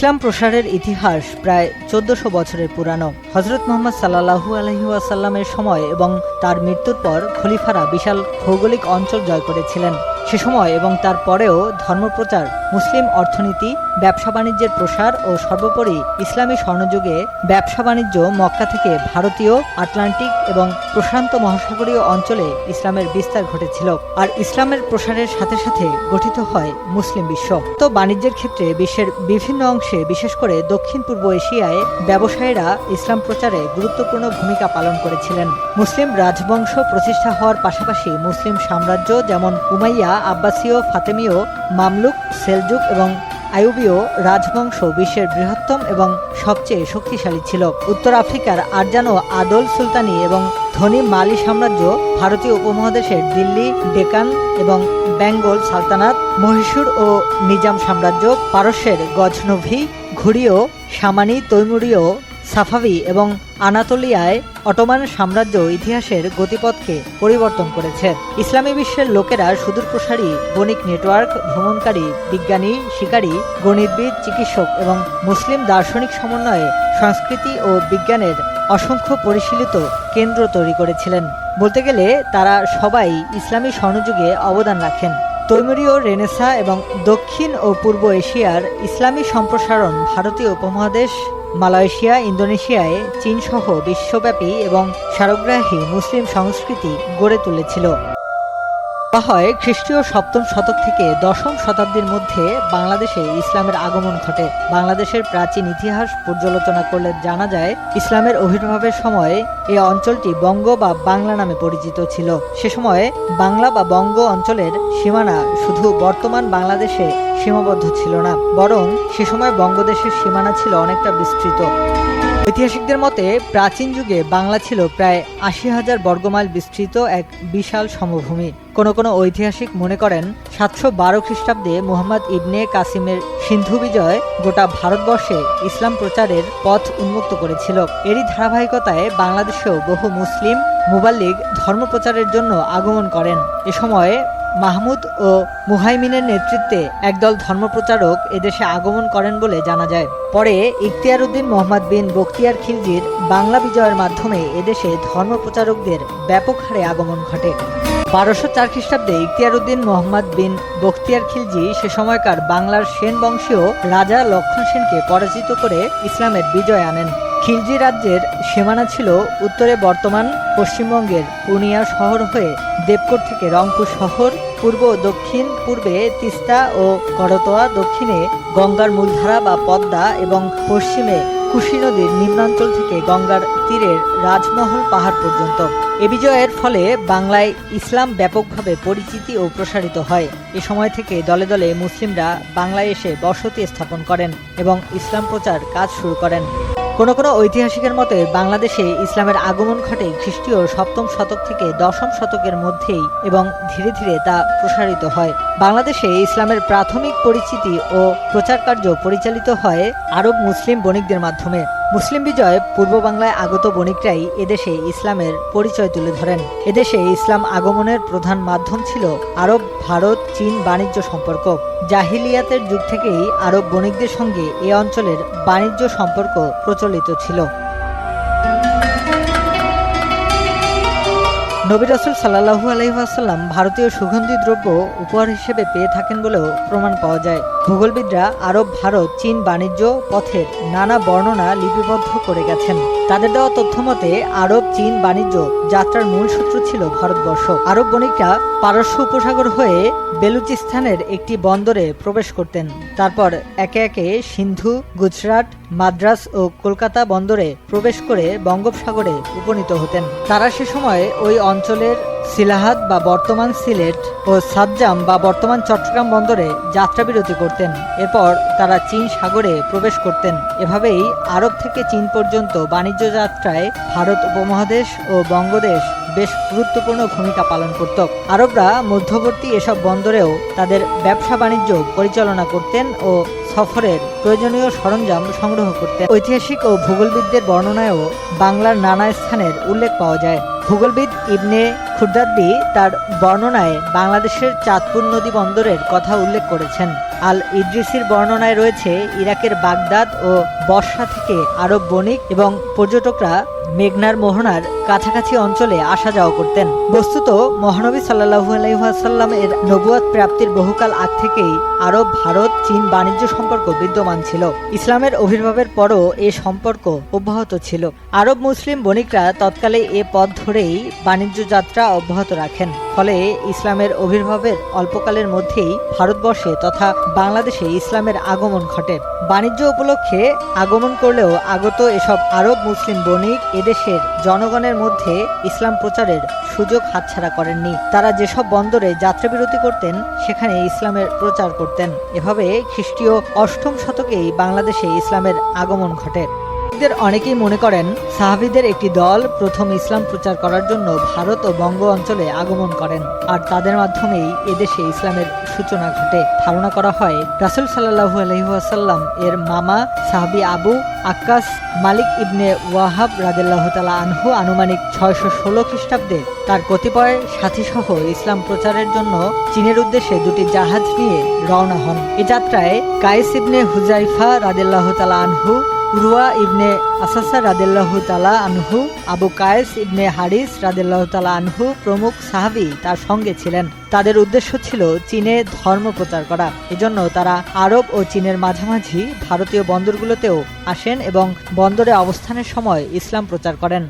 ইসলাম প্রসারের ইতিহাস প্রায় 1400 বছরের পুরানো। হযরত মুহাম্মদ সাল্লাল্লাহু আলাইহি ওয়াসাল্লামের সময় এবং তার মৃত্যুর পর খলিফারা বিশাল ভৌগোলিক অঞ্চল জয় করেছিলেন। সে সময় এবং তার পরেও ধর্মপ্রচার, মুসলিম অর্থনীতি, ব্যবসা বাণিজ্যের প্রসার ও সর্বোপরি ইসলামী স্বর্ণযুগে ব্যবসা বাণিজ্য মক্কা থেকে ভারতীয়, আটলান্টিক এবং প্রশান্ত মহাসাগরীয় অঞ্চলে ইসলামের বিস্তার ঘটেছিল। আর ইসলামের প্রসারের সাথে সাথে গঠিত হয় মুসলিম বিশ্ব। তো বাণিজ্যের ক্ষেত্রে বিশ্বের বিভিন্ন অংশে, বিশেষ করে দক্ষিণ পূর্ব এশিয়ায় ব্যবসায়ীরা ইসলাম প্রচারে গুরুত্বপূর্ণ ভূমিকা পালন করেছিলেন। মুসলিম রাজবংশ প্রতিষ্ঠা হওয়ার পাশাপাশি মুসলিম সাম্রাজ্য যেমন উমাইয়া, আব্বাসীয়, ফাতেমীয়, মামলুক, সেলজুক এবং আইয়ুবীয় রাজবংশ বিশ্বের বৃহত্তম এবং সবচেয়ে শক্তিশালী ছিল। উত্তর আফ্রিকার আরজান ও আদল সুলতানি এবং ধনী মালি সাম্রাজ্য, ভারতীয় উপমহাদেশের দিল্লি, ডেকান এবং বেঙ্গল সালতানাত, মহীশূর ও নিজাম সাম্রাজ্য, পারস্যের গজনভি, ঘুরীয়, সামানি, তৈমুরীয়, সাফাভি এবং আনাতোলিয়ায় অটোমান সাম্রাজ্য ইতিহাসের গতিপথকে পরিবর্তন করেছে। ইসলামী বিশ্বের লোকেরা সুদূরপ্রসারী বণিক নেটওয়ার্ক, ভ্রমণকারী, বিজ্ঞানী, শিকারী, গণিতবিদ, চিকিৎসক এবং মুসলিম দার্শনিক সমন্বয়ে সংস্কৃতি ও বিজ্ঞানের অসংখ্য পরিশীলিত কেন্দ্র তৈরি করেছিলেন। বলতে গেলে তারা সবাই ইসলামী স্বর্ণযুগে অবদান রাখেন। তৈমুরীয় রেনেসাঁ এবং দক্ষিণ ও পূর্ব এশিয়ার ইসলামী সম্প্রসারণ ভারতীয় উপমহাদেশ, মালয়েশিয়া, ইন্দোনেশিয়ায়, চীন সহ বিশ্বব্যাপী এবং সারগ্রাহী মুসলিম সংস্কৃতি গড়ে তুলেছিল। হয় খ্রিস্টীয় 7ম শতক থেকে 10ম শতাব্দীর মধ্যে বাংলাদেশে ইসলামের আগমন ঘটে। বাংলাদেশের প্রাচীন ইতিহাস পর্যালোচনা করলে জানা যায়, ইসলামের আবির্ভাবের সময় এই অঞ্চলটি বঙ্গ বা বাংলা নামে পরিচিত ছিল। সে সময়ে বাংলা বা বঙ্গ অঞ্চলের সীমানা শুধু বর্তমান বাংলাদেশে সীমাবদ্ধ ছিল না, বরং সে সময় বঙ্গদেশের সীমানা ছিল অনেকটা বিস্তৃত। ঐতিহাসিকদের মতে প্রাচীন যুগে বাংলা ছিল প্রায় 80,000 বর্গমাইল বিস্তৃত এক বিশাল সমভূমি। কোনো ঐতিহাসিক মনে করেন 712 খ্রিস্টাব্দে মুহাম্মদ ইবনে কাসিমের সিন্ধু বিজয় গোটা ভারতবর্ষে ইসলাম প্রচারের পথ উন্মুক্ত করেছিল। এরই ধারাবাহিকতায় বাংলাদেশেও বহু মুসলিম মুবাল্লিগ ধর্মপ্রচারের জন্য আগমন করেন। এ সময়ে মাহমুদ ও মুহাইমিনের নেতৃত্বে একদল ধর্মপ্রচারক এদেশে আগমন করেন বলে জানা যায়। পরে ইখতিয়ার উদ্দিন মোহাম্মদ বিন বখতিয়ার খিলজির বাংলা বিজয়ের মাধ্যমে এদেশে ধর্মপ্রচারকদের ব্যাপক হারে আগমন ঘটে। 1204 খ্রিস্টাব্দে ইখতিয়ার উদ্দিন মোহাম্মদ বিন বখতিয়ার খিলজি সে সময়কার বাংলার সেন বংশীয় রাজা লক্ষণ সেনকে পরাজিত করে ইসলামের বিজয় আনেন। খিলজি রাজ্যের সীমানা ছিল উত্তরে বর্তমান পশ্চিমবঙ্গের পূর্ণিয়া শহর হয়ে দেবকোট থেকে রংপুর শহর, পূর্ব ও দক্ষিণ পূর্বে তিস্তা ও করতোয়া, দক্ষিণে গঙ্গার মূলধারা বা পদ্মা এবং পশ্চিমে কুশি নদীর নিম্নাঞ্চল থেকে গঙ্গার তীরের রাজমহল পাহাড় পর্যন্ত। এ বিজয়ের ফলে বাংলায় ইসলাম ব্যাপকভাবে পরিচিতি ও প্রসারিত হয়। এ সময় থেকে দলে দলে মুসলিমরা বাংলায় এসে বসতি স্থাপন করেন এবং ইসলাম প্রচার কাজ শুরু করেন। কোনো ঐতিহাসিকের মতে বাংলাদেশে ইসলামের আগমন ঘটে খ্রিস্টীয় 7ম শতক থেকে 10ম শতকের মধ্যেই এবং ধীরে ধীরে তা প্রসারিত হয়। বাংলাদেশে ইসলামের প্রাথমিক পরিচিতি ও প্রচার কার্য পরিচালিত হয় আরব মুসলিম বণিকদের মাধ্যমে। মুসলিম বিজয় পূর্ব বাংলায় আগত বণিকরাই এদেশে ইসলামের পরিচয় তুলে ধরেন। এদেশে ইসলাম আগমনের প্রধান মাধ্যম ছিল আরব ভারত চীন বাণিজ্য সম্পর্ক। জাহিলিয়াতের যুগ থেকেই আরব বণিকদের সঙ্গে এ অঞ্চলের বাণিজ্য সম্পর্ক প্রচলিত ছিল। নবী রাসূল সাল্লাল্লাহু আলাইহি ওয়াসাল্লাম ভারতীয় সুগন্ধি দ্রব্য উপহার হিসেবে পেয়ে থাকেন বলেও প্রমাণ পাওয়া যায়। ভূগোলবিদরা আরব ভারত চীন বাণিজ্য পথের নানা বর্ণনা লিপিবদ্ধ করে গেছেন। তাদের দেওয়া তথ্য মতে আরব চীন বাণিজ্য যাত্রার মূল সূত্র ছিল ভারতবর্ষ। আরব বণিকরা পারস্য উপসাগর হয়ে বেলুচিস্তানের একটি বন্দরে প্রবেশ করতেন। তারপর একে একে সিন্ধু, গুজরাট, মাদ্রাজ ও কলকাতা বন্দরে প্রবেশ করে বঙ্গোপসাগরে উপনীত হতেন। তারা সে সময় ওই অঞ্চলের সিলাহাত বা বর্তমান সিলেট ও সাজ্জাম বা বর্তমান চট্টগ্রাম বন্দরে যাত্রাবিরতি করতেন। এরপর তারা চীন সাগরে প্রবেশ করতেন। এভাবেই আরব থেকে চীন পর্যন্ত বাণিজ্য যাত্রায় ভারত উপমহাদেশ ও বঙ্গদেশ বেশ গুরুত্বপূর্ণ ভূমিকা পালন করত। আরবরা মধ্যবর্তী এসব বন্দরেও তাদের ব্যবসা বাণিজ্য পরিচালনা করতেন ও সফরের প্রয়োজনীয় সরঞ্জাম সংগ্রহ করতেন। ঐতিহাসিক ও ভূগোলবিদদের বর্ণনায়ও বাংলার নানা স্থানের উল্লেখ পাওয়া যায়। ভূগোলবিদ ইবনে খুরদাদবি তার বর্ণনায় বাংলাদেশের চাঁদপুর নদী বন্দরের কথা উল্লেখ করেছেন। আল ইদ্রিসির বর্ণনায় রয়েছে ইরাকের বাগদাদ ও বসরা থেকে আরব বণিক এবং পর্যটকরা মেঘনার মোহনার কাছাকাছি অঞ্চলে আসা যাওয়া করতেন। বস্তুত মহানবী সাল্লাল্লাহু আলাইহি ওয়াসাল্লাম এর নবুয়ত প্রাপ্তির বহুকাল আগ থেকেই আরব ভারত চীন বাণিজ্য সম্পর্ক বিদ্যমান ছিল। ইসলামের আবির্ভাবের পরও এ সম্পর্ক অব্যাহত ছিল। আরব মুসলিম বণিকরা তৎকালে এ পথ ধরেই বাণিজ্য যাত্রা অব্যাহত রাখেন। ফলে ইসলামের আবির্ভাবের অল্পকালের মধ্যেই ভারতবর্ষে তথা বাংলাদেশে ইসলামের আগমন ঘটে। বাণিজ্য উপলক্ষে আগমন করলেও আগত এসব আরব মুসলিম বণিক এদেশের জনগণের মধ্যে ইসলাম প্রচারের সুযোগ হাতছাড়া করেননি। তারা যেসব বন্দরে যাত্রাবিরতি করতেন সেখানে ইসলামের প্রচার করতেন। এভাবে খ্রিস্টীয় 8ম শতকেই বাংলাদেশে ইসলামের আগমন ঘটে। অনেকেই মনে করেন সাহাবীদের একটি দল প্রথম ইসলাম প্রচার করার জন্য ভারত ও বঙ্গ অঞ্চলে আগমন করেন, আর তাদের মাধ্যমেই এদেশে ইসলামের সূচনা ঘটে। ধারণা করা হয় রাসূল সাল্লাল্লাহু আলাইহি ওয়াসাল্লাম এর মামা সাহাবী আবু আক্কাস মালিক ইবনে ওয়াহাব রাদিয়াল্লাহু তাআলা আনহু আনুমানিক 616 খ্রিস্টাব্দে তার কতিপয় সাথীসহ ইসলাম প্রচারের জন্য চীনের উদ্দেশ্যে দুটি জাহাজ নিয়ে রওনা হন। এ যাত্রায় কায়েস ইবনে হুযাইফা রাদিয়াল্লাহু তাআলা আনহু, উরওয়া ইবনে আসাসা রাদিয়াল্লাহু তাআলা আনহু, আবু কায়েস ইবনে হারিস রাদিয়াল্লাহু তাআলা আনহু প্রমুখ সাহাবী তার সঙ্গে ছিলেন। তাদের উদ্দেশ্য ছিল চীনে ধর্ম প্রচার করা। এজন্য তারা আরব ও চীনের মাঝামাঝি ভারতীয় বন্দরগুলোতেও আসেন এবং বন্দরে অবস্থানের সময় ইসলাম প্রচার করেন।